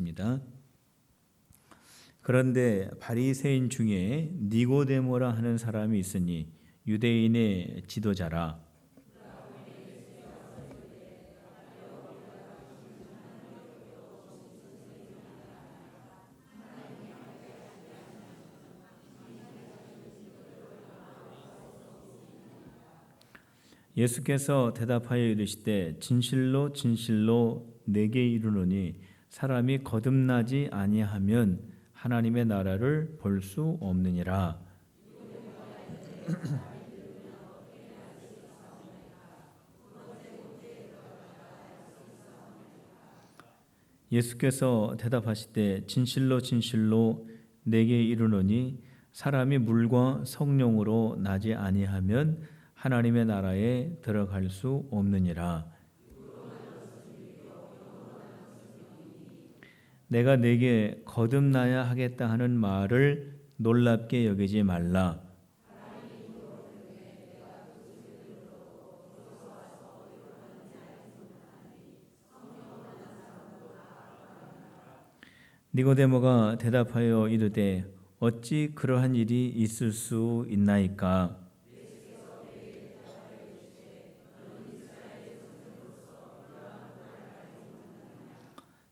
있습니다. 그런데 바리새인 중에 니고데모라 하는 사람이 있으니 유대인의 지도자라. 예수께서 대답하여 이르시되 진실로 진실로 내게 이르노니 사람이 거듭나지 아니하면 하나님의 나라를 볼 수 없느니라. 예수께서 대답하시되 진실로 진실로 내게 이르노니 사람이 물과 성령으로 나지 아니하면 하나님의 나라에 들어갈 수 없느니라. 내가 네게 거듭나야 하겠다 하는 말을 놀랍게 여기지 말라. 니고데모가 대답하여 이르되 어찌 그러한 일이 있을 수 있나이까?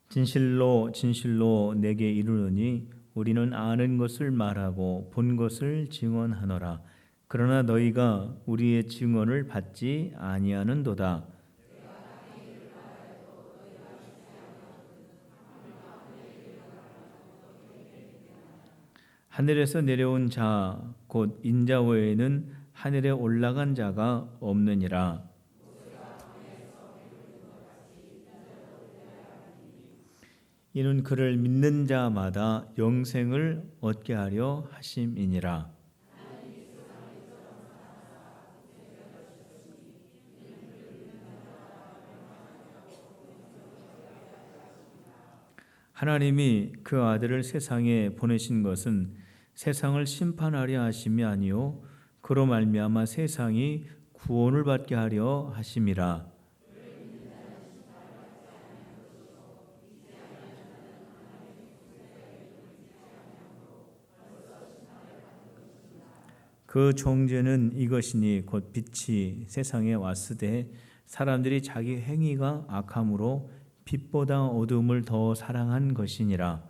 진실로 진실로 내게 이르노니 우리는 아는 것을 말하고 본 것을 증언하노라. 그러나 너희가 우리의 증언을 받지 아니하는도다. 하늘에서 내려온 자 곧 인자 외에는 하늘에 올라간 자가 없느니라. 이는 그를 믿는 자마다 영생을 얻게 하려 하심이니라. 하나님이 그 아들을 세상에 보내신 것은 세상을 심판하려 하심이 아니요 그로 말미암아 세상이 구원을 받게 하려 하심이라. 그 종죄는 이것이니 곧 빛이 세상에 왔으되 사람들이 자기 행위가 악함으로 빛보다 어둠을 더 사랑한 것이니라.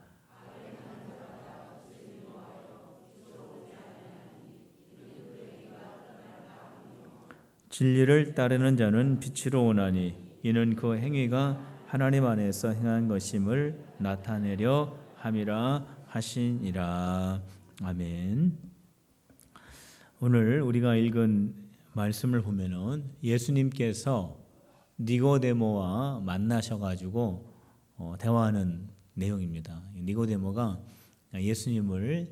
진리를 따르는 자는 빛으로 오나니 이는 그 행위가 하나님 안에서 행한 것임을 나타내려 함이라 하시니라. 아멘. 오늘 우리가 읽은 말씀을 보면은 예수님께서 니고데모와 만나셔가지고 대화하는 내용입니다. 니고데모가 예수님을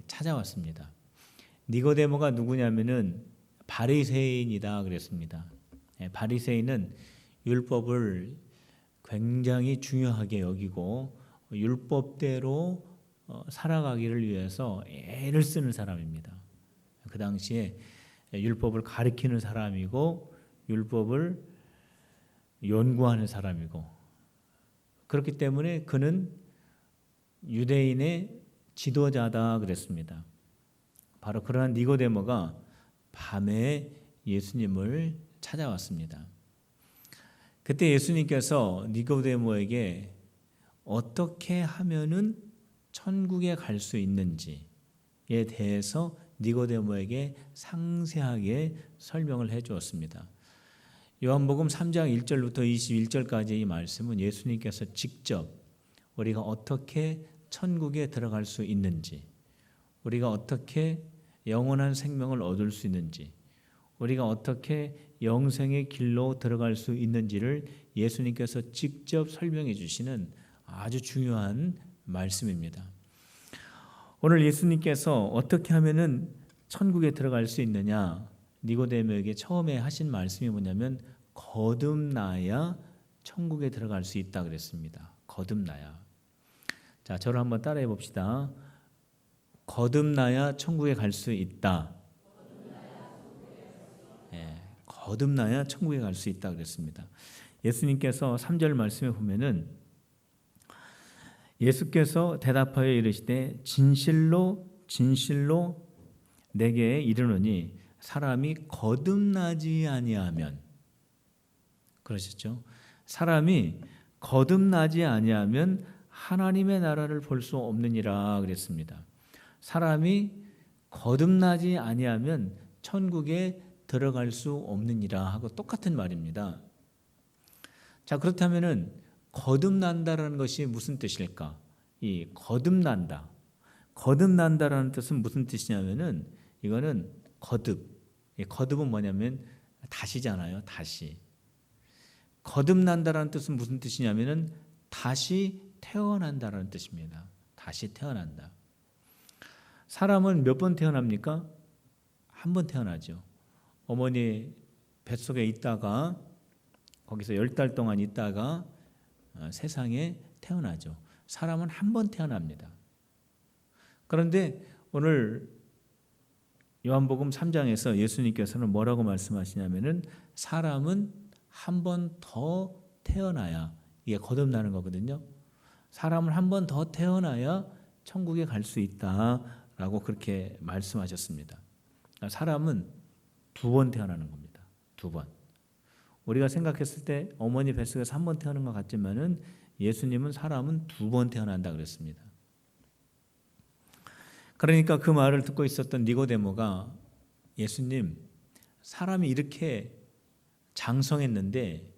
찾아왔습니다. 니고데모가 누구냐면은 바리새인이다 그랬습니다. 바리새인은 율법을 굉장히 중요하게 여기고 율법대로 살아가기를 위해서 애를 쓰는 사람입니다. 그 당시에 율법을 가리키는 사람이고 율법을 연구하는 사람이고 그렇기 때문에 그는 유대인의 지도자다 그랬습니다. 바로 그러한 니고데모가 밤에 예수님을 찾아왔습니다. 그때 예수님께서 니고데모에게 어떻게 하면은 천국에 갈 수 있는지에 대해서 니고데모에게 상세하게 설명을 해 주었습니다. 요한복음 3장 1절부터 21절까지 이 말씀은 예수님께서 직접 우리가 어떻게 천국에 들어갈 수 있는지, 우리가 어떻게 영원한 생명을 얻을 수 있는지, 우리가 어떻게 영생의 길로 들어갈 수 있는지를 예수님께서 직접 설명해 주시는 아주 중요한 말씀입니다. 오늘 예수님께서 어떻게 하면은 천국에 들어갈 수 있느냐, 니고데모에게 처음에 하신 말씀이 뭐냐면 거듭나야 천국에 들어갈 수 있다 그랬습니다. 거듭나야. 자, 저를 한번 따라해 봅시다. 거듭나야 천국에 갈 수 있다. 거듭나야 천국에 갈 수 있다 그랬습니다. 예수님께서 3절 말씀에 보면은 예수께서 대답하여 이르시되 진실로 진실로 내게 이르노니 사람이 거듭나지 아니하면, 그러셨죠? 사람이 거듭나지 아니하면 하나님의 나라를 볼 수 없느니라 그랬습니다. 사람이 거듭나지 아니하면 천국에 들어갈 수 없느니라 하고 똑같은 말입니다. 자, 그렇다면은 거듭난다라는 것이 무슨 뜻일까? 이 거듭난다. 거듭난다라는 뜻은 무슨 뜻이냐면은 이거는 거듭. 이 거듭은 뭐냐면 다시잖아요. 다시. 거듭난다라는 뜻은 무슨 뜻이냐면은 다시 태어난다라는 뜻입니다. 다시 태어난다. 사람은 몇 번 태어납니까? 한 번 태어나죠. 어머니 뱃속에 있다가 거기서 10달 동안 있다가 세상에 태어나죠. 사람은 한 번 태어납니다. 그런데 오늘 요한복음 3장에서 예수님께서는 뭐라고 말씀하시냐면은 사람은 한 번 더 태어나야 이게 거듭나는 거거든요. 사람은 한 번 더 태어나야 천국에 갈 수 있다라고 그렇게 말씀하셨습니다. 사람은 2번 태어나는 겁니다. 2번. 우리가 생각했을 때 어머니 뱃속에서 한 번 태어난 것 같지만은 예수님은 사람은 2번 태어난다 그랬습니다. 그러니까 그 말을 듣고 있었던 니고데모가 예수님, 사람이 이렇게 장성했는데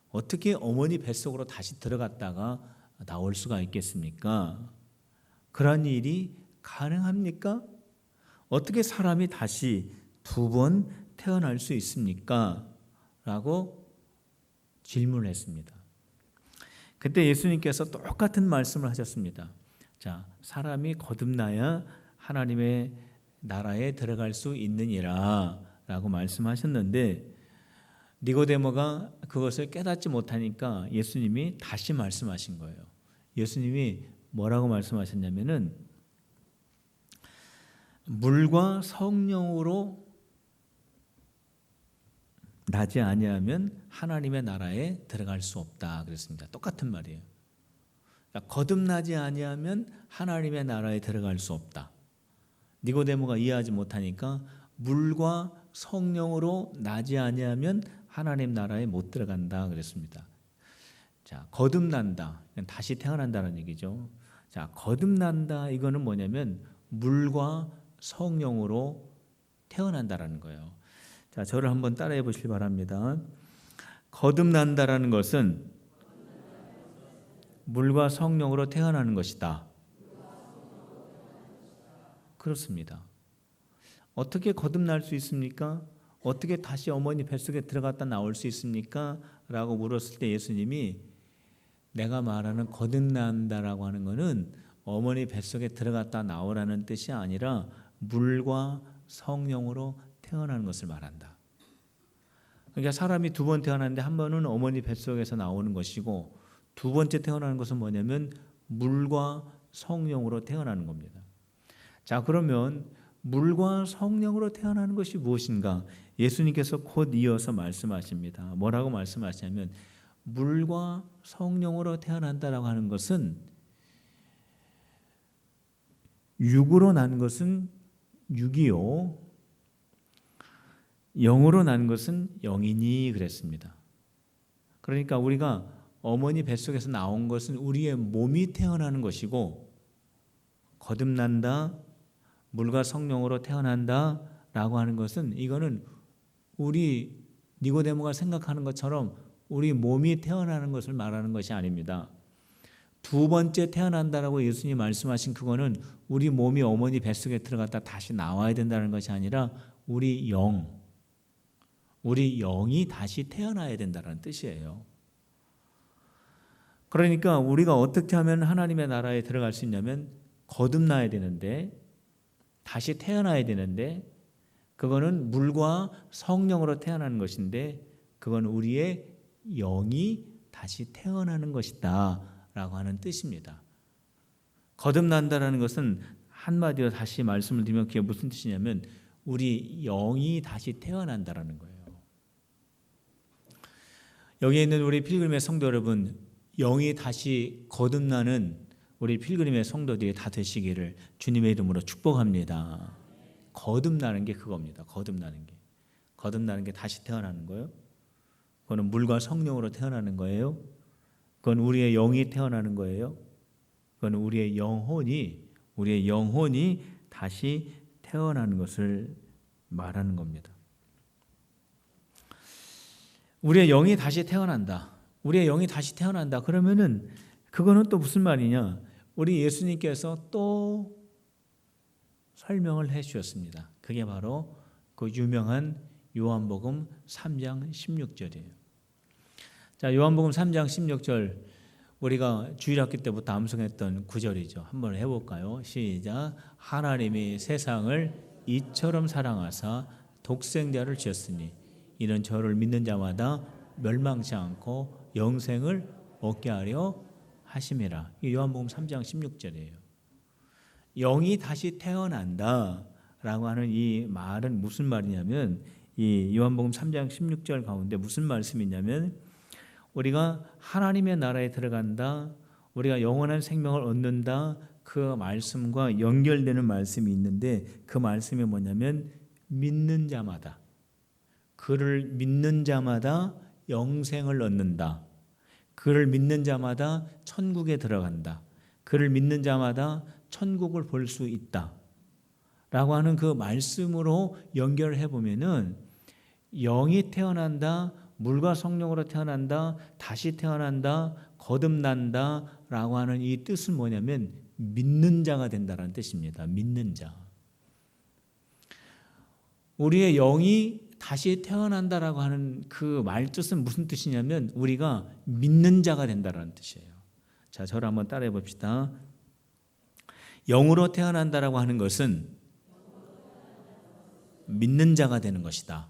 어떻게 어머니 뱃속으로 다시 들어갔다가 나올 수가 있겠습니까? 그런 일이 가능합니까? 어떻게 사람이 다시 2번 태어날 수 있습니까? 라고 질문을 했습니다. 그때 예수님께서 똑같은 말씀을 하셨습니다. 자, 사람이 거듭나야 하나님의 나라에 들어갈 수 있느니라 라고 말씀하셨는데 니고데모가 그것을 깨닫지 못하니까 예수님이 다시 말씀하신 거예요. 예수님이 뭐라고 말씀하셨냐면은 물과 성령으로 나지 아니하면 하나님의 나라에 들어갈 수 없다 그랬습니다. 똑같은 말이에요. 거듭나지 아니하면 하나님의 나라에 들어갈 수 없다. 니고데모가 이해하지 못하니까 물과 성령으로 나지 아니하면 하나님 나라에 못 들어간다 그랬습니다. 자, 거듭난다. 다시 태어난다는 얘기죠. 자, 거듭난다 이거는 뭐냐면 물과 성령으로 태어난다라는 거예요. 자, 저를 한번 따라해 보시기 바랍니다. 거듭난다라는 것은 물과 성령으로 태어나는 것이다. 그렇습니다. 어떻게 거듭날 수 있습니까? 어떻게 다시 어머니 뱃속에 들어갔다 나올 수 있습니까? 라고 물었을 때 예수님이 내가 말하는 거듭난다라고 하는 것은 어머니 뱃속에 들어갔다 나오라는 뜻이 아니라 물과 성령으로 태어나는 것을 말한다. 그러니까 사람이 2번 태어났는데 한 번은 어머니 뱃속에서 나오는 것이고 2번째 태어나는 것은 뭐냐면 물과 성령으로 태어나는 겁니다. 자, 그러면 물과 성령으로 태어나는 것이 무엇인가? 예수님께서 곧 이어서 말씀하십니다. 뭐라고 말씀하시냐면 물과 성령으로 태어난다라고 하는 것은 육으로 난 것은 육이요 영으로 난 것은 영이니 그랬습니다. 그러니까 우리가 어머니 뱃속에서 나온 것은 우리의 몸이 태어나는 것이고 거듭난다, 물과 성령으로 태어난다 라고 하는 것은 이거는 우리 니고데모가 생각하는 것처럼 우리 몸이 태어나는 것을 말하는 것이 아닙니다. 2번째 태어난다라고 예수님이 말씀하신 그거는 우리 몸이 어머니 뱃속에 들어갔다 다시 나와야 된다는 것이 아니라 우리 영이 다시 태어나야 된다는 뜻이에요. 그러니까 우리가 어떻게 하면 하나님의 나라에 들어갈 수 있냐면 거듭나야 되는데 다시 태어나야 되는데 그거는 물과 성령으로 태어나는 것인데 그건 우리의 영이 다시 태어나는 것이다 라고 하는 뜻입니다. 거듭난다라는 것은 한마디로 다시 말씀을 드리면 그게 무슨 뜻이냐면 우리 영이 다시 태어난다라는 거예요. 여기에 있는 우리 필그림의 성도 여러분, 영이 다시 거듭나는 우리 필그림의 성도들이 다 되시기를 주님의 이름으로 축복합니다. 거듭나는 게 그겁니다. 거듭나는 게 다시 태어나는 거예요. 그거는 물과 성령으로 태어나는 거예요. 그건 우리의 영이 태어나는 거예요. 그건 우리의 영혼이 다시 태어나는 것을 말하는 겁니다. 우리의 영이 다시 태어난다. 그러면은 그거는 또 무슨 말이냐? 우리 예수님께서 또 설명을 해 주셨습니다. 그게 바로 그 유명한 요한복음 3장 16절이에요. 자, 요한복음 3장 16절 우리가 주일학교 때부터 암송했던 구절이죠. 한번 해볼까요? 시작. 하나님이 세상을 이처럼 사랑하사 독생자를 주셨으니 이는 저를 믿는 자마다 멸망치 않고 영생을 얻게 하려 하심이라. 이 요한복음 3장 16절이에요. 영이 다시 태어난다라고 하는 이 말은 무슨 말이냐면 이 요한복음 3장 16절 가운데 무슨 말씀이냐면 우리가 하나님의 나라에 들어간다, 우리가 영원한 생명을 얻는다, 그 말씀과 연결되는 말씀이 있는데 그 말씀이 뭐냐면 믿는 자마다, 그를 믿는 자마다 영생을 얻는다, 그를 믿는 자마다 천국에 들어간다, 그를 믿는 자마다 천국을 볼 수 있다 라고 하는 그 말씀으로 연결해 보면은 영이 태어난다, 물과 성령으로 태어난다, 다시 태어난다, 거듭난다 라고 하는 이 뜻은 뭐냐면 믿는 자가 된다는 뜻입니다. 믿는 자. 우리의 영이 다시 태어난다라고 하는 그 말 뜻은 무슨 뜻이냐면 우리가 믿는 자가 된다는 뜻이에요. 자, 저를 한번 따라해 봅시다. 영으로 태어난다라고 하는 것은 믿는 자가 되는 것이다.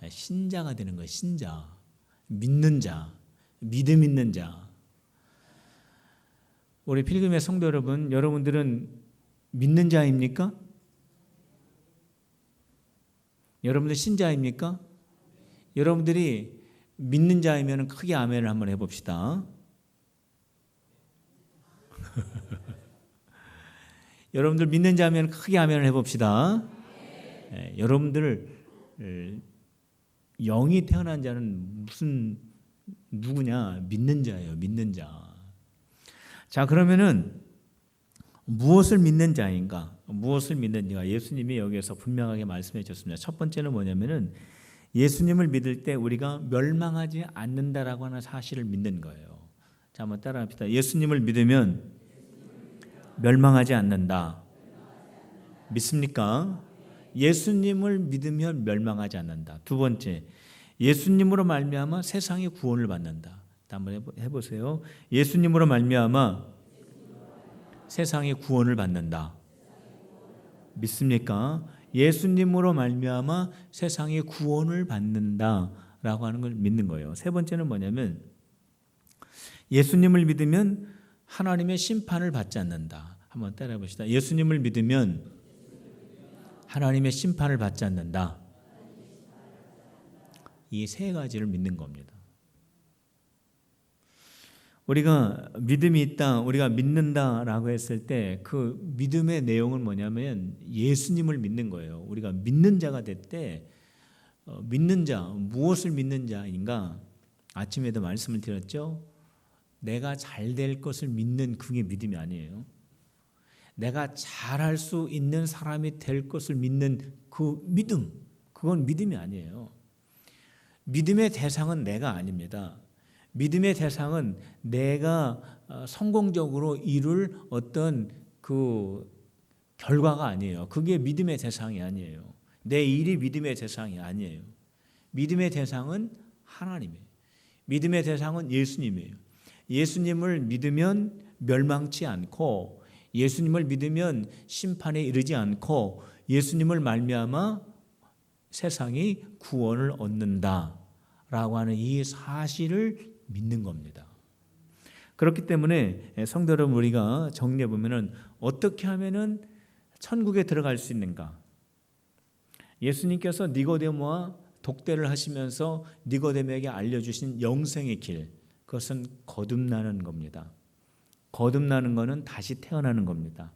신자가 되는 거예요. 신자, 믿는 자, 믿음 있는 자. 우리 필금의 성도 여러분, 여러분들은 믿는 자입니까? 여러분들 신자입니까? 여러분들이 믿는 자이면 크게 아멘을 한번 해봅시다. 여러분들 믿는 자면 크게 아멘을 해봅시다. 네, 여러분들 영이 태어난 자는 누구냐? 믿는 자예요. 믿는 자. 자, 그러면은 무엇을 믿는 자인가? 무엇을 믿는가? 예수님이 여기에서 분명하게 말씀해 주셨습니다. 첫 번째는 뭐냐면은 예수님을 믿을 때 우리가 멸망하지 않는다라고 하는 사실을 믿는 거예요. 자, 한번 따라합시다. 예수님을 믿으면 멸망하지 않는다. 믿습니까? 예수님을 믿으면 멸망하지 않는다. 두 번째, 예수님으로 말미암아 세상의 구원을 받는다. 한번 해보세요. 예수님으로 말미암아 세상의 구원을 받는다. 믿습니까? 예수님으로 말미암아 세상의 구원을 받는다라고 하는 걸 믿는 거예요. 세 번째는 뭐냐면 예수님을 믿으면 하나님의 심판을 받지 않는다. 한번 따라해 봅시다. 예수님을 믿으면 하나님의 심판을 받지 않는다. 이 세 가지를 믿는 겁니다. 우리가 믿음이 있다, 우리가 믿는다라고 했을 때 그 믿음의 내용은 뭐냐면 예수님을 믿는 거예요. 우리가 믿는 자가 될 때 믿는 자, 무엇을 믿는 자인가? 아침에도 말씀을 드렸죠. 내가 잘 될 것을 믿는 그게 믿음이 아니에요. 내가 잘할 수 있는 사람이 될 것을 믿는 그 믿음, 그건 믿음이 아니에요. 믿음의 대상은 내가 아닙니다. 믿음의 대상은 내가 성공적으로 이룰 어떤 그 결과가 아니에요. 그게 믿음의 대상이 아니에요. 내 일이 믿음의 대상이 아니에요. 믿음의 대상은 하나님이에요. 믿음의 대상은 예수님이에요. 예수님을 믿으면 멸망치 않고 예수님을 믿으면 심판에 이르지 않고 예수님을 말미암아 세상이 구원을 얻는다라고 하는 이 사실을 믿는 겁니다. 그렇기 때문에 성도 여러분, 우리가 정리해 보면은 어떻게 하면은 천국에 들어갈 수 있는가? 예수님께서 니고데모와 독대를 하시면서 니고데모에게 알려주신 영생의 길, 그것은 거듭나는 겁니다. 거듭나는 것은 다시 태어나는 겁니다.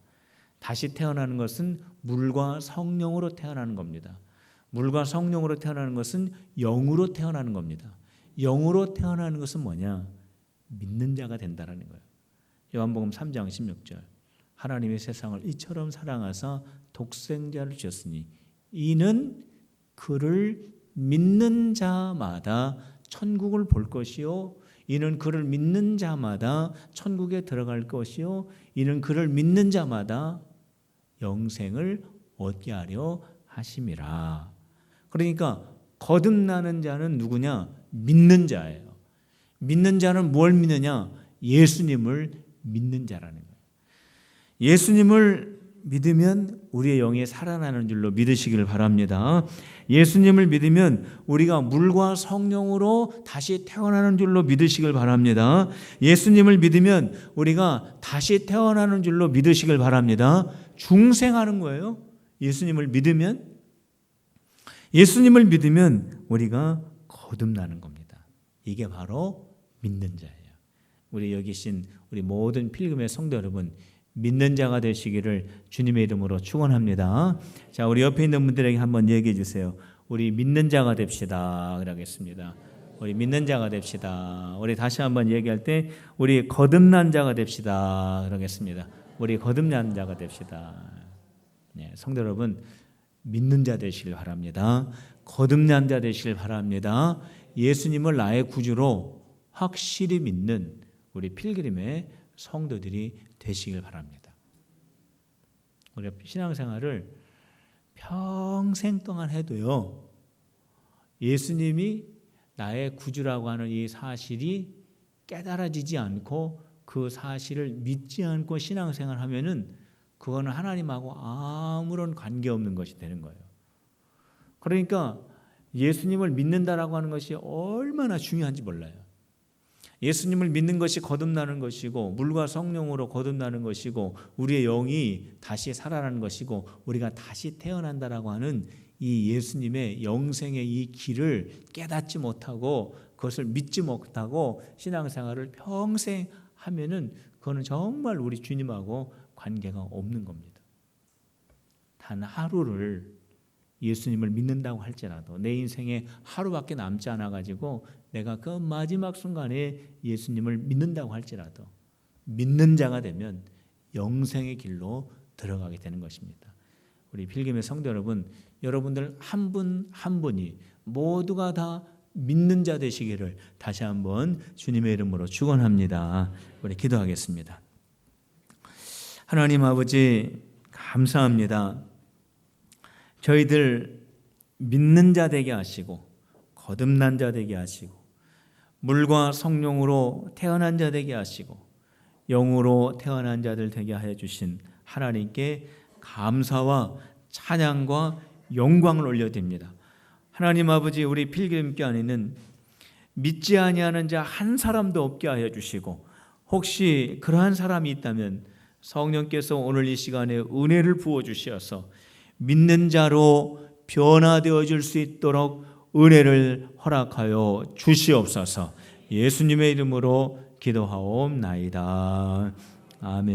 다시 태어나는 것은 물과 성령으로 태어나는 겁니다. 물과 성령으로 태어나는 것은 영으로 태어나는 겁니다. 영으로 태어나는 것은 뭐냐? 믿는 자가 된다는 거예요. 요한복음 3장 16절. 하나님의 세상을 이처럼 사랑하사 독생자를 주셨으니 이는 그를 믿는 자마다 천국을 볼 것이요 이는 그를 믿는 자마다 천국에 들어갈 것이요 이는 그를 믿는 자마다 영생을 얻게 하려 하심이라. 그러니까 거듭나는 자는 누구냐? 믿는 자예요. 믿는 자는 뭘 믿느냐? 예수님을 믿는 자라는 거예요. 예수님을 믿으면 우리의 영이 살아나는 줄로 믿으시기를 바랍니다. 예수님을 믿으면 우리가 물과 성령으로 다시 태어나는 줄로 믿으시길 바랍니다. 예수님을 믿으면 우리가 다시 태어나는 줄로 믿으시길 바랍니다. 중생하는 거예요. 예수님을 믿으면 우리가 거듭나는 겁니다. 이게 바로 믿는 자예요. 우리 여기 계신 우리 모든 필금의 성도 여러분, 믿는 자가 되시기를 주님의 이름으로 축원합니다. 자, 우리 옆에 있는 분들에게 한번 얘기해 주세요. 우리 믿는 자가 됩시다. 그러겠습니다. 우리 믿는 자가 됩시다. 우리 다시 한번 얘기할 때 우리 거듭난 자가 됩시다. 그러겠습니다. 우리 거듭난 자가 됩시다. 네, 성도 여러분, 믿는 자 되시길 바랍니다. 거듭난 자 되시길 바랍니다. 예수님을 나의 구주로 확실히 믿는 우리 필그림의 성도들이 되시길 바랍니다. 우리가 신앙생활을 평생 동안 해도요, 예수님이 나의 구주라고 하는 이 사실이 깨달아지지 않고 그 사실을 믿지 않고 신앙생활 하면은 그거는 하나님하고 아무런 관계없는 것이 되는 거예요. 그러니까 예수님을 믿는다라고 하는 것이 얼마나 중요한지 몰라요. 예수님을 믿는 것이 거듭나는 것이고 물과 성령으로 거듭나는 것이고 우리의 영이 다시 살아나는 것이고 우리가 다시 태어난다라고 하는 이 예수님의 영생의 이 길을 깨닫지 못하고 그것을 믿지 못하고 신앙생활을 평생 하면은 그거는 정말 우리 주님하고 관계가 없는 겁니다. 단 하루를 예수님을 믿는다고 할지라도 내 인생에 하루밖에 남지 않아 가지고 내가 그 마지막 순간에 예수님을 믿는다고 할지라도 믿는 자가 되면 영생의 길로 들어가게 되는 것입니다. 우리 필금의 성도 여러분, 여러분들 한 분 한 분이 모두가 다 믿는 자 되시기를 다시 한번 주님의 이름으로 축원합니다. 우리 기도하겠습니다. 하나님 아버지 감사합니다. 저희들 믿는 자 되게 하시고 거듭난 자 되게 하시고 물과 성령으로 태어난 자 되게 하시고 영으로 태어난 자들 되게 하여 주신 하나님께 감사와 찬양과 영광을 올려드립니다. 하나님 아버지, 우리 필그림교 안에는 믿지 아니하는 자 한 사람도 없게 하여 주시고 혹시 그러한 사람이 있다면 성령께서 오늘 이 시간에 은혜를 부어 주시어서 믿는 자로 변화되어 줄 수 있도록 은혜를 허락하여 주시옵소서. 예수님의 이름으로 기도하옵나이다. 아멘.